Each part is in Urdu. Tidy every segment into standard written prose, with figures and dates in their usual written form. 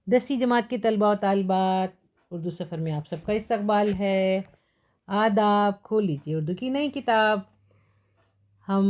10ویں جماعت کے طلباء و طالبات، اردو سفر میں آپ سب کا استقبال ہے۔ آداب، کھول لیجیے اردو کی نئی کتاب۔ ہم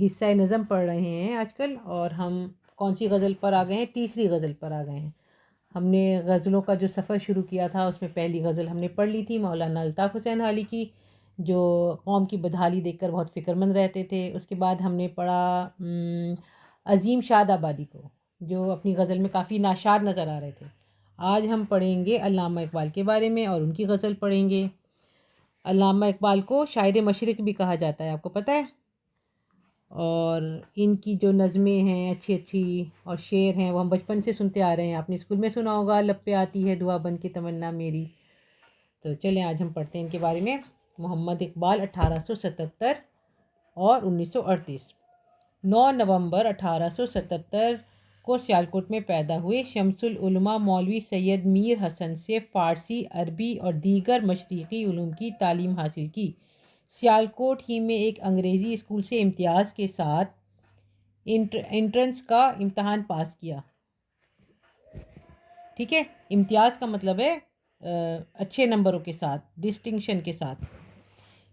حصہ نظم پڑھ رہے ہیں آج کل، اور ہم کون سی غزل پر آ گئے ہیں؟ تیسری غزل پر آ گئے ہیں۔ ہم نے غزلوں کا جو سفر شروع کیا تھا اس میں پہلی غزل ہم نے پڑھ لی تھی مولانا الطاف حسین حالی کی، جو قوم کی بدحالی دیکھ کر بہت فکر مند رہتے تھے۔ اس کے بعد ہم نے پڑھا عظیم شاد آبادی کو، جو اپنی غزل میں کافی ناشاد نظر آ رہے تھے۔ آج ہم پڑھیں گے علامہ اقبال کے بارے میں اور ان کی غزل پڑھیں گے۔ علامہ اقبال کو شاعر مشرق بھی کہا جاتا ہے، آپ کو پتہ ہے؟ اور ان کی جو نظمیں ہیں اچھی اچھی اور شعر ہیں وہ ہم بچپن سے سنتے آ رہے ہیں۔ آپ نے اسکول میں سنا ہوگا، لب پہ آتی ہے دعا بن کے تمنا میری۔ تو چلیں آج ہم پڑھتے ہیں ان کے بارے میں۔ محمد اقبال 1877 اور 1938۔ 9 نومبر 1877 کو سیالکوٹ میں پیدا ہوئے۔ شمس العلماء مولوی سید میر حسن سے فارسی، عربی اور دیگر مشرقی علوم کی تعلیم حاصل کی۔ سیالکوٹ ہی میں ایک انگریزی اسکول سے امتیاز کے ساتھ انٹرنس کا امتحان پاس کیا۔ ٹھیک ہے، امتیاز کا مطلب ہے اچھے نمبروں کے ساتھ، ڈسٹنکشن کے ساتھ۔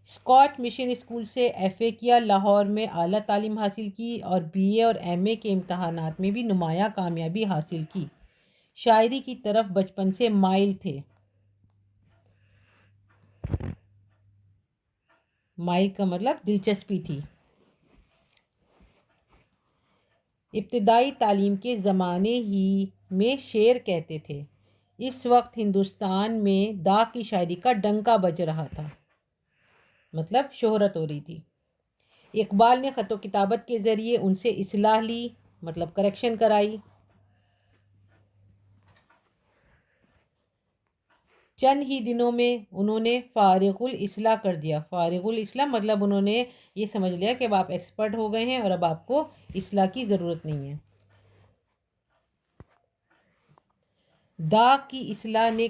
اسکاٹ مشن اسکول سے ایف اے کیا۔ لاہور میں اعلیٰ تعلیم حاصل کی اور بی اے اور ایم اے کے امتحانات میں بھی نمایاں کامیابی حاصل کی۔ شاعری کی طرف بچپن سے مائل تھے۔ مائل کا مطلب دلچسپی تھی۔ ابتدائی تعلیم کے زمانے ہی میں شعر کہتے تھے۔ اس وقت ہندوستان میں داغ کی شاعری کا ڈنکا بج رہا تھا، مطلب شہرت ہو رہی تھی۔ اقبال نے خط و کتابت کے ذریعے ان سے اصلاح لی، مطلب کریکشن کرائی۔ چند ہی دنوں میں انہوں نے فارغ الاصلاح کر دیا۔ فارغ الاصلاح مطلب انہوں نے یہ سمجھ لیا کہ اب آپ ایکسپرٹ ہو گئے ہیں اور اب آپ کو اصلاح کی ضرورت نہیں ہے۔ داغ کی اصلاح نے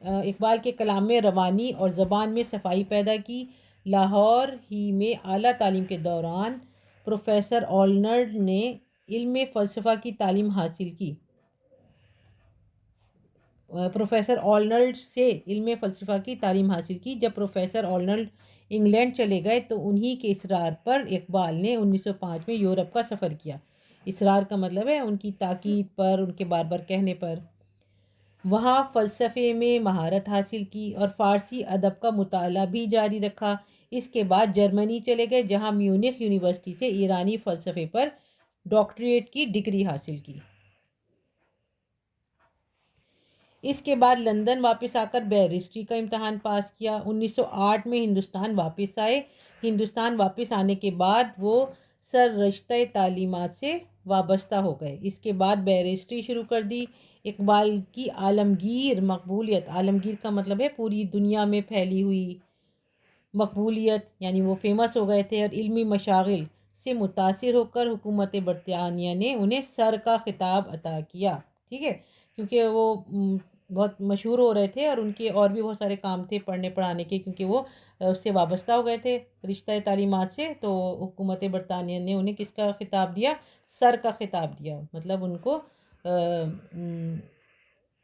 اقبال کے کلام میں روانی اور زبان میں صفائی پیدا کی۔ لاہور ہی میں اعلیٰ تعلیم کے دوران پروفیسر آرنلڈ نے علم فلسفہ کی تعلیم حاصل کی۔ پروفیسر آرنلڈ سے علم فلسفہ کی تعلیم حاصل کی۔ جب پروفیسر آرنلڈ انگلینڈ چلے گئے تو انہی کے اصرار پر اقبال نے 1905 میں یورپ کا سفر کیا۔ اصرار کا مطلب ہے ان کی تاکید پر، ان کے بار بار کہنے پر۔ وہاں فلسفے میں مہارت حاصل کی اور فارسی ادب کا مطالعہ بھی جاری رکھا۔ اس کے بعد جرمنی چلے گئے، جہاں میونخ یونیورسٹی سے ایرانی فلسفے پر ڈاکٹریٹ کی ڈگری حاصل کی۔ اس کے بعد لندن واپس آ کر بیرسٹری کا امتحان پاس کیا۔ 1908 میں ہندوستان واپس آئے۔ ہندوستان واپس آنے کے بعد وہ سررشتہ تعلیمات سے وابستہ ہو گئے۔ اس کے بعد بیرسٹری شروع کر دی۔ اقبال کی عالمگیر مقبولیت، عالمگیر کا مطلب ہے پوری دنیا میں پھیلی ہوئی مقبولیت، یعنی وہ فیمس ہو گئے تھے، اور علمی مشاغل سے متاثر ہو کر حکومت برطانیہ نے انہیں سر کا خطاب عطا کیا۔ ٹھیک ہے، کیونکہ وہ بہت مشہور ہو رہے تھے اور ان کے اور بھی بہت سارے کام تھے پڑھنے پڑھانے کے، کیونکہ وہ اس سے وابستہ ہو گئے تھے رشتہ تعلیمات سے، تو حکومت برطانیہ نے انہیں کس کا خطاب دیا؟ سر کا خطاب دیا، مطلب ان کو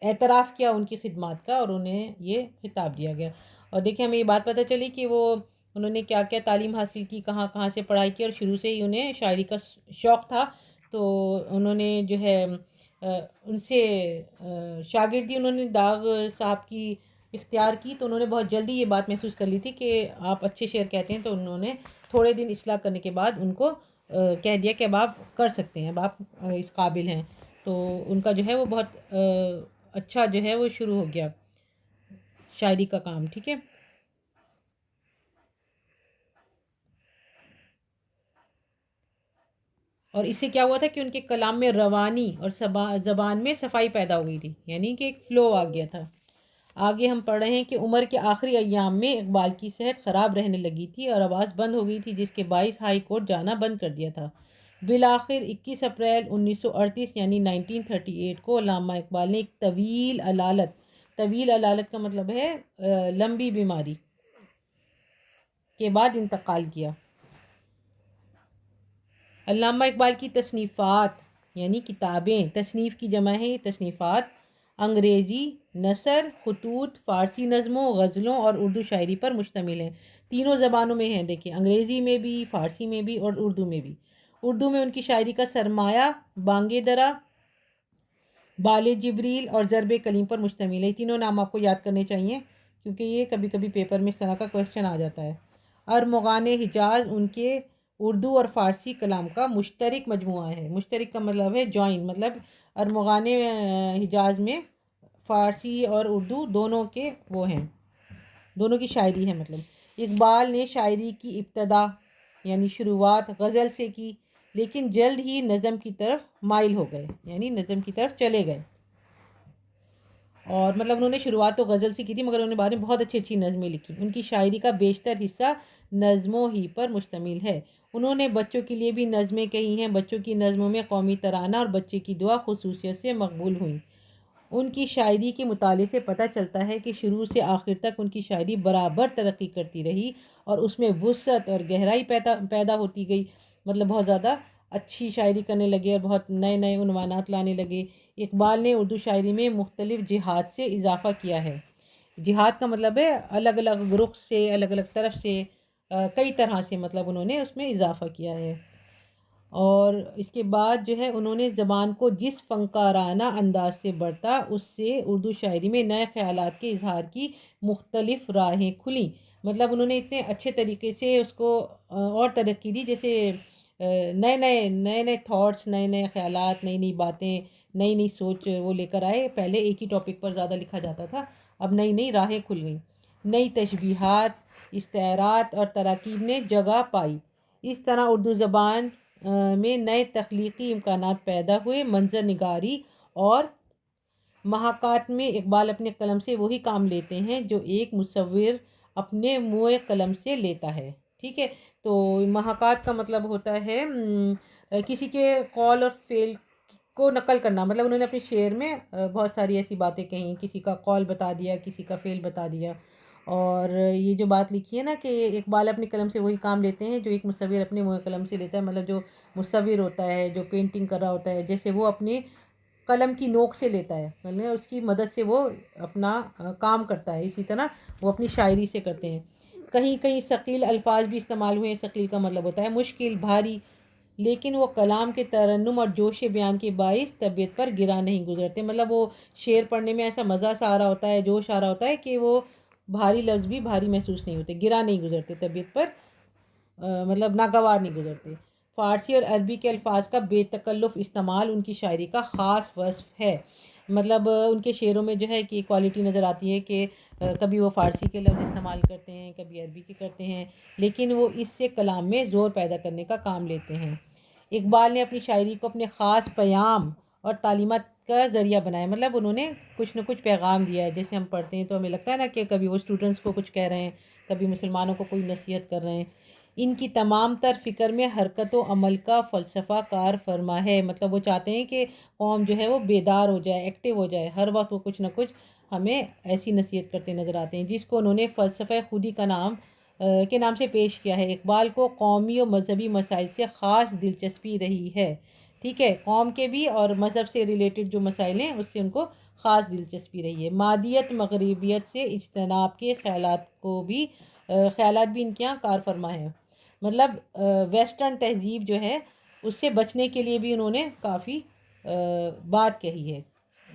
اعتراف کیا ان کی خدمات کا اور انہیں یہ خطاب دیا گیا۔ اور دیکھیں ہمیں یہ بات پتہ چلی کہ انہوں نے کیا کیا تعلیم حاصل کی، کہاں کہاں سے پڑھائی کی، اور شروع سے ہی انہیں شاعری کا شوق تھا۔ تو انہوں نے جو ہے ان سے شاگردی انہوں نے داغ صاحب کی اختیار کی، تو انہوں نے بہت جلدی یہ بات محسوس کر لی تھی کہ آپ اچھے شعر کہتے ہیں، تو انہوں نے تھوڑے دن اصلاح کرنے کے بعد ان کو کہہ دیا کہ اب آپ کر سکتے ہیں، اب آپ اس قابل ہیں۔ تو ان کا جو ہے وہ بہت اچھا جو ہے وہ شروع ہو گیا شاعری کا کام۔ ٹھیک ہے، اور اس سے کیا ہوا تھا کہ ان کے کلام میں روانی اور زبان میں صفائی پیدا ہو گئی تھی، یعنی کہ ایک فلو آ گیا تھا۔ آگے ہم پڑھ رہے ہیں کہ عمر کے آخری ایام میں اقبال کی صحت خراب رہنے لگی تھی اور آواز بند ہو گئی تھی، جس کے باعث ہائی کورٹ جانا بند کر دیا تھا۔ بالآخر 21 اپریل 1938 یعنی 1938 کو علامہ اقبال نے ایک طویل علالت کا مطلب ہے لمبی بیماری کے بعد انتقال کیا۔ علامہ اقبال کی تصنیفات یعنی کتابیں، تصنیف کی جمع ہے تصنیفات، انگریزی نثر، خطوط، فارسی نظموں، غزلوں اور اردو شاعری پر مشتمل ہے۔ تینوں زبانوں میں ہیں، دیکھیں انگریزی میں بھی، فارسی میں بھی اور اردو میں بھی۔ اردو میں ان کی شاعری کا سرمایہ بانگ درا، بال جبریل اور ضرب کلیم پر مشتمل ہے۔ تینوں نام آپ کو یاد کرنے چاہیے کیونکہ یہ کبھی کبھی پیپر میں اس طرح کا کویسچن آ جاتا ہے۔ ارمغان حجاز ان کے اردو اور فارسی کلام کا مشترک مجموعہ ہے۔ مشترک کا مطلب ہے جوائن، مطلب ارمغان حجاز میں فارسی اور اردو دونوں کے وہ ہیں، دونوں کی شاعری ہے۔ مطلب اقبال نے شاعری کی ابتدا یعنی شروعات غزل سے کی، لیکن جلد ہی نظم کی طرف مائل ہو گئے، یعنی نظم کی طرف چلے گئے۔ اور مطلب انہوں نے شروعات تو غزل سے کی تھی، مگر انہوں نے بعد میں بہت اچھی اچھی نظمیں لکھی۔ ان کی شاعری کا بیشتر حصہ نظموں ہی پر مشتمل ہے۔ انہوں نے بچوں کے لیے بھی نظمیں کہی ہیں۔ بچوں کی نظموں میں قومی ترانہ اور بچے کی دعا خصوصیت سے مقبول ہوئیں۔ ان کی شاعری کے مطالعے سے پتہ چلتا ہے کہ شروع سے آخر تک ان کی شاعری برابر ترقی کرتی رہی اور اس میں وسعت اور گہرائی پیدا ہوتی گئی۔ مطلب بہت زیادہ اچھی شاعری کرنے لگے اور بہت نئے نئے عنوانات لانے لگے۔ اقبال نے اردو شاعری میں مختلف جہات سے اضافہ کیا ہے۔ جہات کا مطلب ہے الگ الگ رخ سے، الگ الگ طرف سے، کئی طرح سے مطلب انہوں نے اس میں اضافہ کیا ہے۔ اور اس کے بعد جو ہے انہوں نے زبان کو جس فنکارانہ انداز سے برتا، اس سے اردو شاعری میں نئے خیالات کے اظہار کی مختلف راہیں کھلیں۔ مطلب انہوں نے اتنے اچھے طریقے سے اس کو اور ترقی دی، جیسے نئے تھاٹس، نئے نئے خیالات، نئی نئی باتیں، نئی نئی سوچ وہ لے کر آئے۔ پہلے ایک ہی ٹاپک پر زیادہ لکھا جاتا تھا، اب نئی نئی راہیں کھل گئیں۔ نئی تشبیہات، استعارات اور تراکیب نے جگہ پائی۔ اس طرح اردو زبان میں نئے تخلیقی امکانات پیدا ہوئے۔ منظر نگاری اور محاکات میں اقبال اپنے قلم سے وہی کام لیتے ہیں جو ایک مصور اپنے منہ قلم سے لیتا ہے۔ ٹھیک ہے، تو محاکات کا مطلب ہوتا ہے کسی کے قول اور فعل کو نقل کرنا۔ مطلب انہوں نے اپنے شعر میں بہت ساری ایسی باتیں کہیں، کسی کا قول بتا دیا، کسی کا فعل بتا دیا۔ اور یہ جو بات لکھی ہے نا کہ اقبال اپنے قلم سے وہی کام لیتے ہیں جو ایک مصور اپنے منہ قلم سے لیتا ہے، مطلب جو مصور ہوتا ہے، جو پینٹنگ کر رہا ہوتا ہے، جیسے وہ اپنے قلم کی نوک سے لیتا ہے، مطلب اس کی مدد سے وہ اپنا کام کرتا ہے، اسی طرح وہ اپنی شاعری سے کرتے ہیں۔ کہیں کہیں ثقیل الفاظ بھی استعمال ہوئے ہیں۔ ثقیل کا مطلب ہوتا ہے مشکل، بھاری، لیکن وہ کلام کے ترنم اور جوش بیان کے باعث طبیعت پر گرا نہیں گزرتے۔ مطلب وہ شعر پڑھنے میں ایسا مزہ سا آ رہا ہوتا ہے، جوش آ رہا ہوتا ہے کہ وہ بھاری لفظ بھی بھاری محسوس نہیں ہوتے، گرا نہیں گزرتے طبیعت پر، مطلب ناگوار نہیں گزرتے۔ فارسی اور عربی کے الفاظ کا بے تکلف استعمال ان کی شاعری کا خاص وصف ہے۔ مطلب ان کے شعروں میں جو ہے کہ کوالٹی نظر آتی ہے کہ کبھی وہ فارسی کے لفظ استعمال کرتے ہیں، کبھی عربی کے کرتے ہیں، لیکن وہ اس سے کلام میں زور پیدا کرنے کا کام لیتے ہیں۔ اقبال نے اپنی شاعری کو اپنے خاص پیام اور تعلیمات کا ذریعہ بنایا۔ مطلب انہوں نے کچھ نہ کچھ پیغام دیا ہے۔ جیسے ہم پڑھتے ہیں تو ہمیں لگتا ہے نا کہ کبھی وہ اسٹوڈنٹس کو کچھ کہہ رہے ہیں، کبھی مسلمانوں کو کوئی نصیحت کر رہے ہیں۔ ان کی تمام تر فکر میں حرکت و عمل کا فلسفہ کار فرما ہے۔ مطلب وہ چاہتے ہیں کہ قوم جو ہے وہ بیدار ہو جائے، ایکٹیو ہو جائے، ہر وقت وہ کچھ نہ کچھ ہمیں ایسی نصیحت کرتے نظر آتے ہیں، جس کو انہوں نے فلسفہ خودی کا نام کے نام سے پیش کیا ہے۔ اقبال کو قومی و مذہبی مسائل سے خاص دلچسپی رہی ہے۔ ٹھیک ہے، قوم کے بھی اور مذہب سے ریلیٹڈ جو مسائل ہیں اس سے ان کو خاص دلچسپی رہی ہے۔ مادیت مغربیت سے اجتناب کے خیالات بھی ان کے یہاں کار فرما ہے۔ مطلب ویسٹرن تہذیب جو ہے اس سے بچنے کے لیے بھی انہوں نے کافی بات کہی ہے،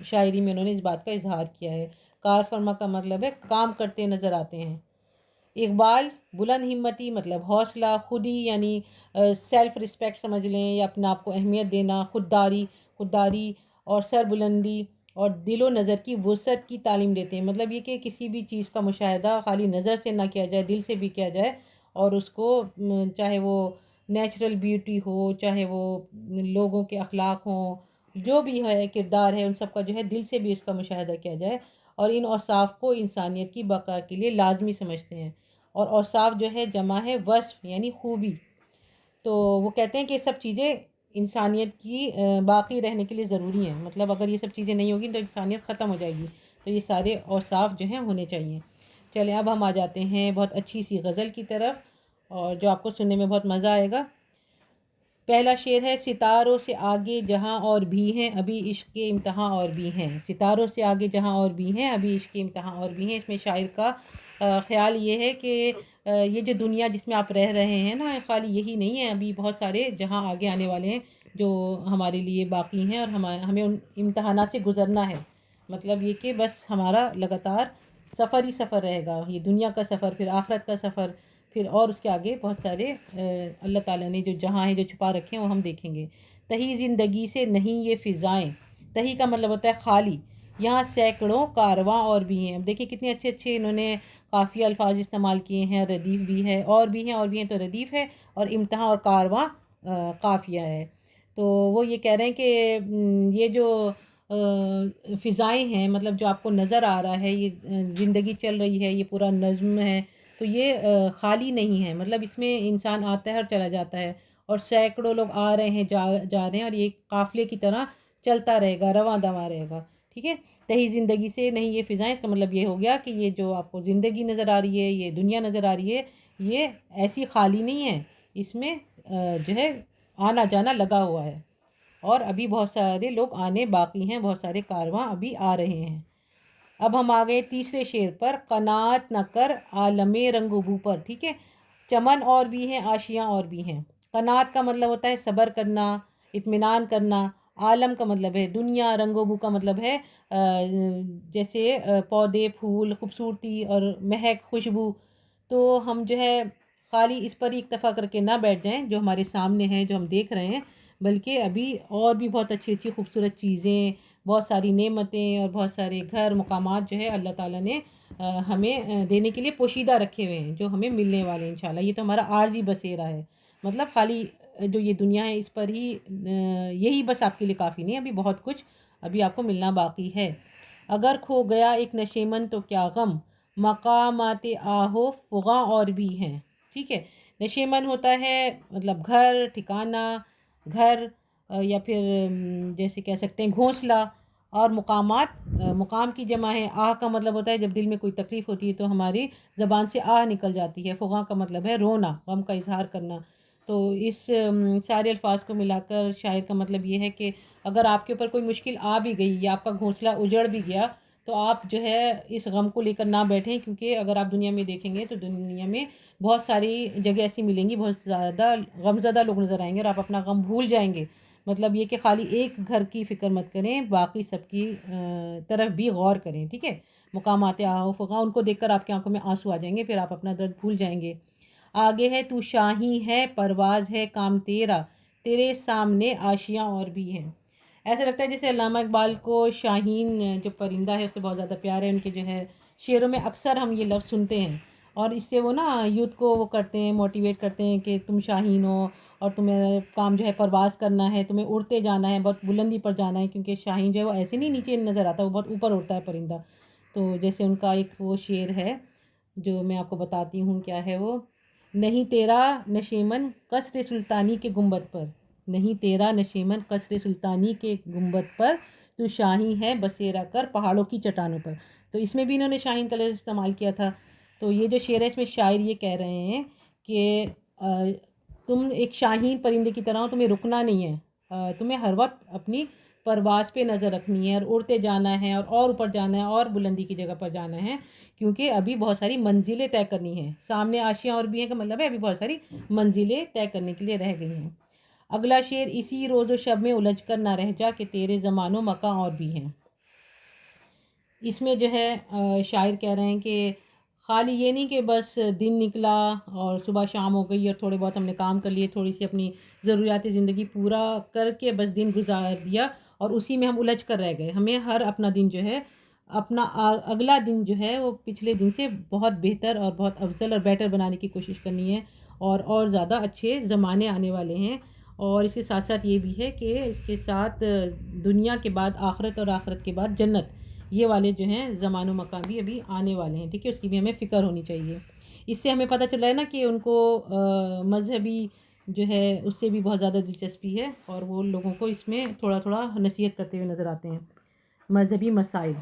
شاعری میں انہوں نے اس بات کا اظہار کیا ہے۔ کار فرما کا مطلب ہے کام کرتے نظر آتے ہیں۔ اقبال بلند ہمتی مطلب حوصلہ، خودی یعنی سیلف رسپیکٹ سمجھ لیں، یا اپنے آپ کو اہمیت دینا، خودداری اور سربلندی اور دل و نظر کی وسعت کی تعلیم دیتے ہیں۔ مطلب یہ کہ کسی بھی چیز کا مشاہدہ خالی نظر سے نہ کیا جائے، دل سے بھی کیا جائے، اور اس کو چاہے وہ نیچرل بیوٹی ہو، چاہے وہ لوگوں کے اخلاق ہوں، جو بھی ہے کردار ہے، ان سب کا جو ہے دل سے بھی اس کا مشاہدہ کیا جائے، اور ان اوصاف کو انسانیت کی بقا کے لیے لازمی سمجھتے ہیں۔ اور اوصاف جو ہے جمع ہے وصف یعنی خوبی، تو وہ کہتے ہیں کہ یہ سب چیزیں انسانیت کی باقی رہنے کے لیے ضروری ہیں۔ مطلب اگر یہ سب چیزیں نہیں ہوگی تو انسانیت ختم ہو جائے گی، تو یہ سارے اوصاف جو ہیں ہونے چاہیے۔ چلیں اب ہم آ جاتے ہیں بہت اچھی سی غزل کی طرف، اور جو آپ کو سننے میں بہت مزہ آئے گا۔ پہلا شعر ہے ستاروں سے آگے جہاں اور بھی ہیں ابھی عشق کے امتحاں اور بھی ہیں. ستاروں سے آگے جہاں اور بھی ہیں ابھی عشق کے امتحاں اور بھی ہیں. اس میں شاعر کا خیال یہ ہے کہ یہ جو دنیا جس میں آپ رہ رہے ہیں نا، خالی یہی نہیں ہے، ابھی بہت سارے جہاں آگے آنے والے ہیں جو ہمارے لیے باقی ہیں، اور ہمیں ان امتحانات سے گزرنا ہے. مطلب یہ کہ بس ہمارا لگاتار سفر ہی سفر رہے گا، یہ دنیا کا سفر، پھر آخرت کا سفر، پھر اور اس کے آگے بہت سارے اللہ تعالیٰ نے جو جہاں ہیں جو چھپا رکھے ہیں وہ ہم دیکھیں گے. تہی زندگی سے نہیں یہ فضائیں، تہی کا مطلب ہوتا ہے خالی، یہاں سینکڑوں کارواں اور بھی ہیں. اب دیکھیں کتنے اچھے اچھے انہوں نے قافیہ الفاظ استعمال کیے ہیں. ردیف بھی ہے، اور بھی ہیں، اور بھی ہیں تو ردیف ہے، اور امتحان اور کارواں قافیہ ہے. تو وہ یہ کہہ رہے ہیں کہ یہ جو فضائیں ہیں، مطلب جو آپ کو نظر آ رہا ہے، یہ زندگی چل رہی ہے، یہ پورا نظم ہے، تو یہ خالی نہیں ہے. مطلب اس میں انسان آتا ہے اور چلا جاتا ہے، اور سینکڑوں لوگ آ رہے ہیں، جا رہے ہیں، اور یہ قافلے کی طرح چلتا رہے گا، رواں دواں رہے گا. ٹھیک ہے. تہی زندگی سے نہیں یہ فضائیں، اس کا مطلب یہ ہو گیا کہ یہ جو آپ کو زندگی نظر آ رہی ہے، یہ دنیا نظر آ رہی ہے، یہ ایسی خالی نہیں ہے، اس میں جو ہے آنا جانا لگا ہوا ہے، اور ابھی بہت سارے لوگ آنے باقی ہیں، بہت سارے کارواں ابھی آ رہے ہیں. اب ہم آ گئے تیسرے شعر پر، قناعت نہ کر عالم رنگ و بو پر. ٹھیک ہے. چمن اور بھی ہیں، آشیاں اور بھی ہیں. قناعت کا مطلب ہوتا ہے صبر کرنا، اطمینان کرنا. عالم کا مطلب ہے دنیا، رنگ و بو کا مطلب ہے جیسے پودے، پھول، خوبصورتی اور مہک، خوشبو. تو ہم جو ہے خالی اس پر ہی اکتفا کر کے نہ بیٹھ جائیں جو ہمارے سامنے ہیں، جو ہم دیکھ رہے ہیں، بلکہ ابھی اور بھی بہت اچھی اچھی خوبصورت چیزیں، بہت ساری نعمتیں اور بہت سارے گھر، مقامات جو ہے اللہ تعالیٰ نے ہمیں دینے کے لیے پوشیدہ رکھے ہوئے ہیں، جو ہمیں ملنے والے ہیں انشاءاللہ. یہ تو ہمارا عارضی بسیرا ہے. مطلب خالی جو یہ دنیا ہے اس پر ہی یہی بس آپ کے لیے کافی نہیں، ابھی بہت کچھ ابھی آپ کو ملنا باقی ہے. اگر کھو گیا ایک نشیمن تو کیا غم، مقامات آہو فغاں اور بھی ہیں. ٹھیک ہے. نشیمن ہوتا ہے مطلب گھر، ٹھکانہ، گھر، یا پھر جیسے کہہ سکتے ہیں گھونسلہ. اور مقامات، مقام کی جمع ہے. آہ کا مطلب ہوتا ہے جب دل میں کوئی تکلیف ہوتی ہے تو ہماری زبان سے آہ نکل جاتی ہے. فغاں کا مطلب ہے رونا، غم کا اظہار کرنا. تو اس سارے الفاظ کو ملا کر شاعر کا مطلب یہ ہے کہ اگر آپ کے اوپر کوئی مشکل آ بھی گئی یا آپ کا گھونسلہ اجڑ بھی گیا، تو آپ جو ہے اس غم کو لے کر نہ بیٹھیں، کیونکہ اگر آپ دنیا میں دیکھیں گے تو دنیا میں بہت ساری جگہ ایسی ملیں گی، بہت زیادہ غمزدہ لوگ نظر آئیں گے، اور آپ اپنا غم بھول جائیں گے. مطلب یہ کہ خالی ایک گھر کی فکر مت کریں، باقی سب کی طرف بھی غور کریں. ٹھیک ہے. مقامات آہو فغاں، ان کو دیکھ کر آپ کی آنکھوں میں آنسو آ جائیں گے، پھر آپ اپنا درد بھول جائیں گے. آگے ہے تو شاہی ہے پرواز ہے کام تیرا، تیرے سامنے آشیاں اور بھی ہیں. ایسا لگتا ہے جیسے علامہ اقبال کو شاہین جو پرندہ ہے اس سے بہت زیادہ پیار ہے. ان کے جو ہے شعروں میں اکثر ہم یہ لفظ سنتے ہیں، اور اس سے وہ نا یوتھ کو وہ کرتے ہیں، موٹیویٹ کرتے ہیں کہ تم شاہین ہو، اور تمہیں کام جو ہے پرواز کرنا ہے، تمہیں اڑتے جانا ہے، بہت بلندی پر جانا ہے، کیونکہ شاہین جو ہے وہ ایسے نہیں نیچے نظر آتا، وہ بہت اوپر اڑتا ہے پرندہ. تو جیسے ان کا ایک وہ شعر ہے جو میں آپ کو بتاتی ہوں کیا ہے وہ، نہیں تیرا نشیمن قصر سلطانی کے گنبد پر، نہیں تیرا نشیمن قصر سلطانی کے گنبد پر، تو شاہی ہے بسیرا کر پہاڑوں کی چٹانوں پر. تو اس میں بھی انہوں نے شاہین کا لفظ استعمال کیا تھا. تو یہ جو شعر ہے اس میں شاعر یہ کہہ رہے ہیں کہ تم ایک شاہین پرندے کی طرح ہو، تمہیں رکنا نہیں ہے، تمہیں ہر وقت اپنی پرواز پہ نظر رکھنی ہے، اور اڑتے جانا ہے، اور اوپر جانا ہے، اور بلندی کی جگہ پر جانا ہے، کیونکہ ابھی بہت ساری منزلیں طے کرنی ہیں. سامنے آشیاں اور بھی ہیں کا مطلب ہے ابھی بہت ساری منزلیں طے کرنے کے لیے رہ گئی ہیں. اگلا شعر، اسی روز و شب میں الجھ کر نہ رہ جا کہ تیرے زمان و مکاں اور بھی ہیں. اس میں جو ہے شاعر کہہ رہے ہیں کہ خالی یہ نہیں کہ بس دن نکلا اور صبح شام ہو گئی اور تھوڑے بہت ہم نے کام کر لیے، تھوڑی سی اپنی ضروریات زندگی پورا کر کے بس دن گزار دیا اور اسی میں ہم الجھ کر رہ گئے. ہمیں ہر اپنا دن جو ہے، اپنا اگلا دن جو ہے وہ پچھلے دن سے بہت بہتر اور بہت افضل اور بیٹر بنانے کی کوشش کرنی ہے، اور زیادہ اچھے زمانے آنے والے ہیں. اور اس کے ساتھ ساتھ یہ بھی ہے کہ اس کے ساتھ دنیا کے بعد آخرت، اور آخرت کے بعد جنت، یہ والے جو ہیں زمان و مکان بھی ابھی آنے والے ہیں. ٹھیک ہے. اس کی بھی ہمیں فکر ہونی چاہیے. اس سے ہمیں پتہ چل رہا ہے نا کہ ان کو مذہبی جو ہے اس سے بھی بہت زیادہ دلچسپی ہے، اور وہ لوگوں کو اس میں تھوڑا تھوڑا نصیحت کرتے ہوئے نظر آتے ہیں. مذہبی مسائل،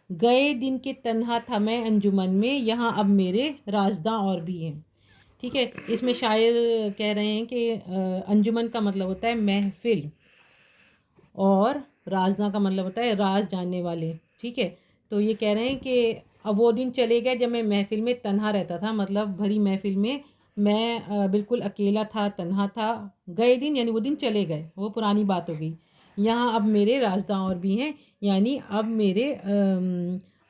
گئے دن کے تنہا تھا میں انجمن میں، یہاں اب میرے رازداں اور بھی ہیں. ٹھیک ہے. اس میں شاعر کہہ رہے ہیں کہ انجمن کا مطلب ہوتا ہے محفل اور رازداں کا مطلب ہوتا ہے راز جاننے والے. ٹھیک ہے. تو یہ کہہ رہے ہیں کہ اب وہ دن چلے گئے جب میں محفل میں تنہا رہتا تھا، مطلب بھری محفل میں میں بالکل اکیلا تھا، تنہا تھا. گئے دن یعنی وہ دن چلے گئے، وہ پرانی بات ہو گئی. یہاں اب میرے رازداں اور بھی ہیں، یعنی اب میرے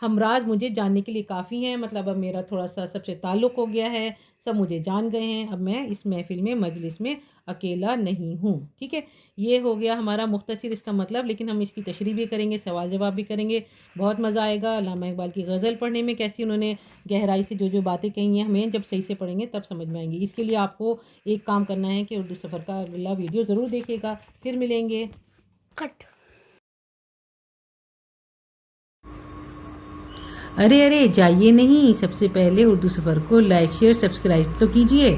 ہمراز مجھے جاننے کے لیے کافی ہیں. مطلب اب میرا تھوڑا سا سب سے تعلق ہو گیا ہے، سب مجھے جان گئے ہیں، اب میں اس محفل میں مجلس میں اکیلا نہیں ہوں. ٹھیک ہے. یہ ہو گیا ہمارا مختصر اس کا مطلب، لیکن ہم اس کی تشریح بھی کریں گے، سوال جواب بھی کریں گے. بہت مزہ آئے گا. علامہ اقبال کی غزل پڑھنے میں کیسی انہوں نے گہرائی سے جو باتیں کہی ہیں، ہمیں جب صحیح سے پڑھیں گے تب سمجھ میں آئیں گی. اس کے لیے آپ کو ایک کام کرنا ہے کہ اردو سفر کا اگلا ویڈیو ضرور دیکھیے گا. پھر ملیں گے. کٹ. ارے جائیے نہیں، سب سے پہلے اردو سفر کو لائک شیئر سبسکرائب تو کیجیے.